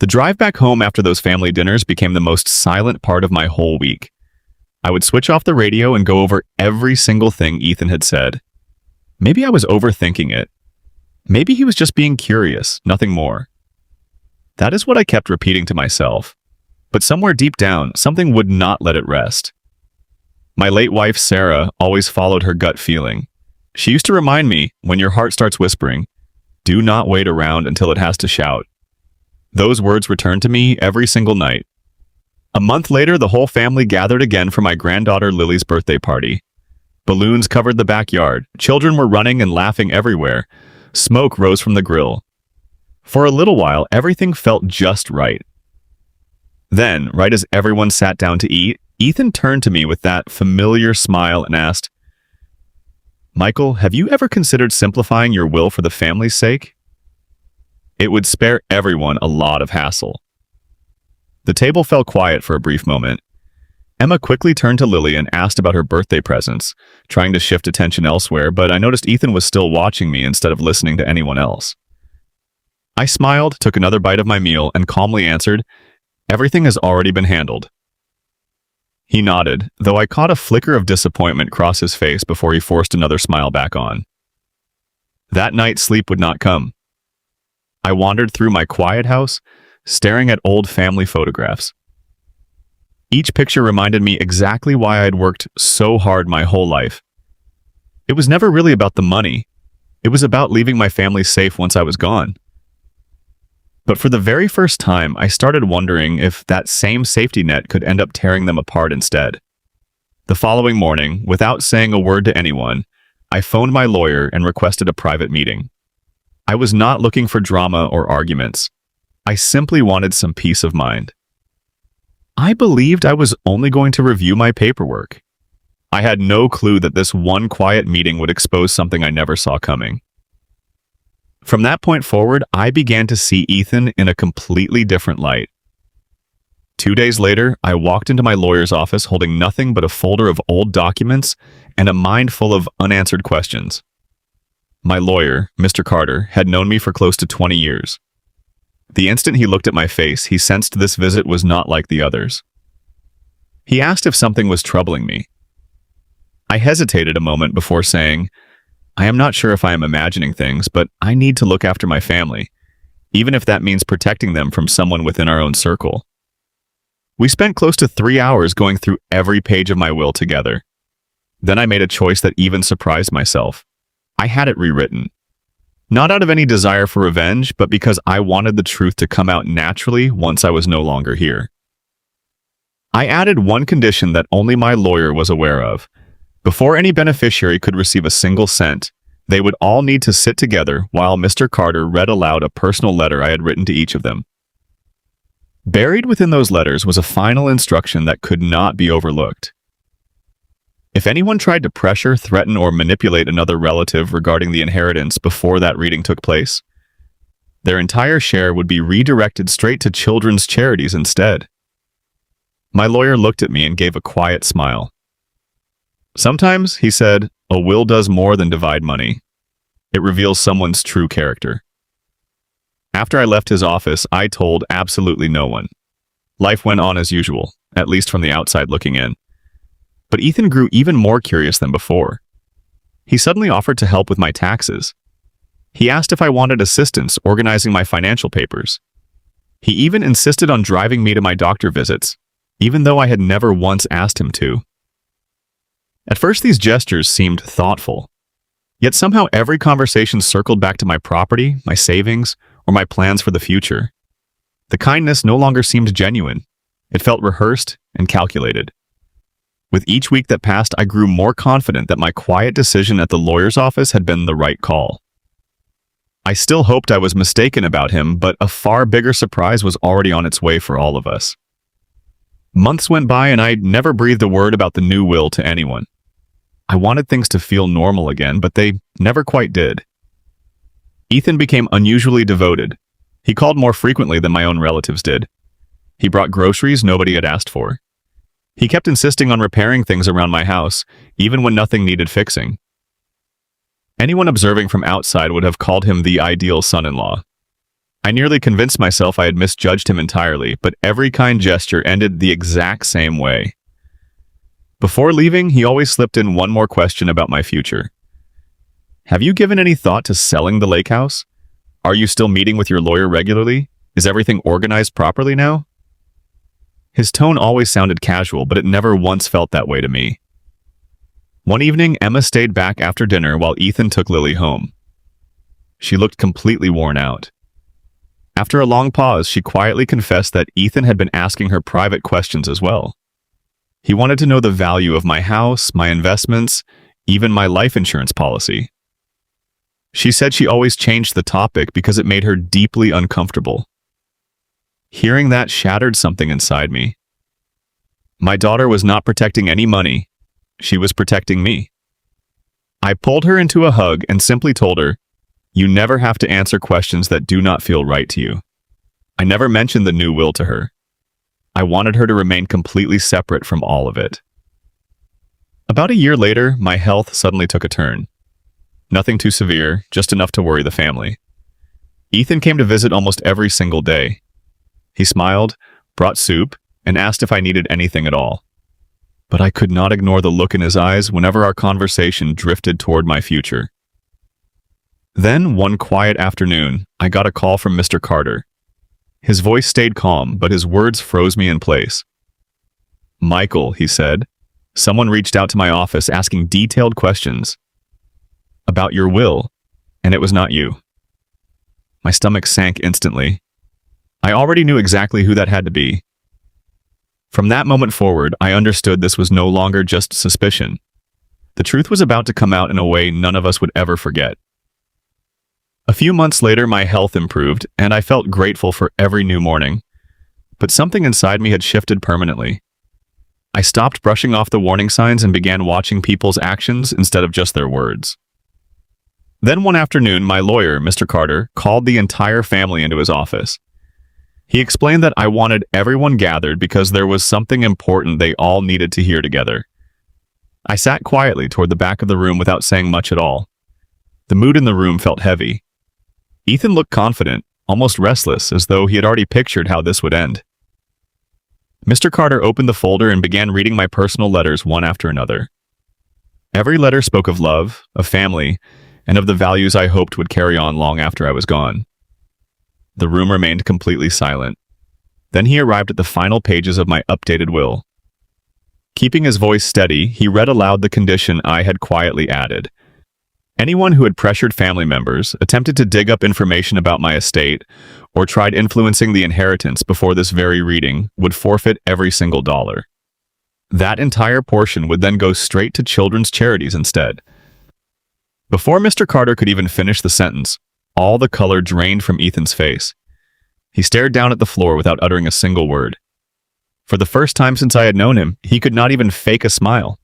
The drive back home after those family dinners became the most silent part of my whole week. I would switch off the radio and go over every single thing Ethan had said. Maybe I was overthinking it. Maybe he was just being curious, nothing more. That is what I kept repeating to myself. But somewhere deep down, something would not let it rest. My late wife, Sarah, always followed her gut feeling. She used to remind me, when your heart starts whispering, do not wait around until it has to shout. Those words returned to me every single night. A month later, the whole family gathered again for my granddaughter Lily's birthday party. Balloons covered the backyard. Children were running and laughing everywhere. Smoke rose from the grill. For a little while, everything felt just right. Then, right as everyone sat down to eat, Ethan turned to me with that familiar smile and asked, "Michael, have you ever considered simplifying your will for the family's sake? It would spare everyone a lot of hassle." The table fell quiet for a brief moment. Emma quickly turned to Lily and asked about her birthday presents, trying to shift attention elsewhere, but I noticed Ethan was still watching me instead of listening to anyone else. I smiled, took another bite of my meal, and calmly answered, "Everything has already been handled." He nodded, though I caught a flicker of disappointment cross his face before he forced another smile back on. That night, sleep would not come. I wandered through my quiet house, staring at old family photographs. Each picture reminded me exactly why I'd worked so hard my whole life. It was never really about the money. It was about leaving my family safe once I was gone. But for the very first time, I started wondering if that same safety net could end up tearing them apart instead. The following morning, without saying a word to anyone, I phoned my lawyer and requested a private meeting. I was not looking for drama or arguments. I simply wanted some peace of mind. I believed I was only going to review my paperwork. I had no clue that this one quiet meeting would expose something I never saw coming. From that point forward, I began to see Ethan in a completely different light. 2 days later, I walked into my lawyer's office holding nothing but a folder of old documents and a mind full of unanswered questions. My lawyer, Mr. Carter, had known me for close to 20 years. The instant he looked at my face, he sensed this visit was not like the others. He asked if something was troubling me. I hesitated a moment before saying, "I am not sure if I am imagining things, but I need to look after my family, even if that means protecting them from someone within our own circle." We spent close to 3 hours going through every page of my will together. Then I made a choice that even surprised myself. I had it rewritten. Not out of any desire for revenge, but because I wanted the truth to come out naturally once I was no longer here. I added one condition that only my lawyer was aware of. Before any beneficiary could receive a single cent, they would all need to sit together while Mr. Carter read aloud a personal letter I had written to each of them. Buried within those letters was a final instruction that could not be overlooked. If anyone tried to pressure, threaten, or manipulate another relative regarding the inheritance before that reading took place, their entire share would be redirected straight to children's charities instead. My lawyer looked at me and gave a quiet smile. "Sometimes," he said, "a will does more than divide money. It reveals someone's true character." After I left his office, I told absolutely no one. Life went on as usual, at least from the outside looking in. But Ethan grew even more curious than before. He suddenly offered to help with my taxes. He asked if I wanted assistance organizing my financial papers. He even insisted on driving me to my doctor visits, even though I had never once asked him to. At first, these gestures seemed thoughtful. Yet somehow every conversation circled back to my property, my savings, or my plans for the future. The kindness no longer seemed genuine. It felt rehearsed and calculated. With each week that passed, I grew more confident that my quiet decision at the lawyer's office had been the right call. I still hoped I was mistaken about him, but a far bigger surprise was already on its way for all of us. Months went by and I never breathed a word about the new will to anyone. I wanted things to feel normal again, but they never quite did. Ethan became unusually devoted. He called more frequently than my own relatives did. He brought groceries nobody had asked for. He kept insisting on repairing things around my house, even when nothing needed fixing. Anyone observing from outside would have called him the ideal son-in-law. I nearly convinced myself I had misjudged him entirely, but every kind gesture ended the exact same way. Before leaving, he always slipped in one more question about my future. Have you given any thought to selling the lake house? Are you still meeting with your lawyer regularly? Is everything organized properly now? His tone always sounded casual, but it never once felt that way to me. One evening, Emma stayed back after dinner while Ethan took Lily home. She looked completely worn out. After a long pause, she quietly confessed that Ethan had been asking her private questions as well. He wanted to know the value of my house, my investments, even my life insurance policy. She said she always changed the topic because it made her deeply uncomfortable. Hearing that shattered something inside me. My daughter was not protecting any money. She was protecting me. I pulled her into a hug and simply told her, "You never have to answer questions that do not feel right to you." I never mentioned the new will to her. I wanted her to remain completely separate from all of it. About a year later, my health suddenly took a turn. Nothing too severe, just enough to worry the family. Ethan came to visit almost every single day. He smiled, brought soup, and asked if I needed anything at all. But I could not ignore the look in his eyes whenever our conversation drifted toward my future. Then, one quiet afternoon, I got a call from Mr. Carter. His voice stayed calm, but his words froze me in place. "Michael," he said, "someone reached out to my office asking detailed questions about your will, and it was not you." My stomach sank instantly. I already knew exactly who that had to be. From that moment forward, I understood this was no longer just suspicion. The truth was about to come out in a way none of us would ever forget. A few months later, my health improved, and I felt grateful for every new morning. But something inside me had shifted permanently. I stopped brushing off the warning signs and began watching people's actions instead of just their words. Then one afternoon, my lawyer, Mr. Carter, called the entire family into his office. He explained that I wanted everyone gathered because there was something important they all needed to hear together. I sat quietly toward the back of the room without saying much at all. The mood in the room felt heavy. Ethan looked confident, almost restless, as though he had already pictured how this would end. Mr. Carter opened the folder and began reading my personal letters one after another. Every letter spoke of love, of family, and of the values I hoped would carry on long after I was gone. The room remained completely silent. Then he arrived at the final pages of my updated will. Keeping his voice steady, he read aloud the condition I had quietly added. Anyone who had pressured family members, attempted to dig up information about my estate, or tried influencing the inheritance before this very reading would forfeit every single dollar. That entire portion would then go straight to children's charities instead. Before Mr. Carter could even finish the sentence, all the color drained from Ethan's face. He stared down at the floor without uttering a single word. For the first time since I had known him, he could not even fake a smile.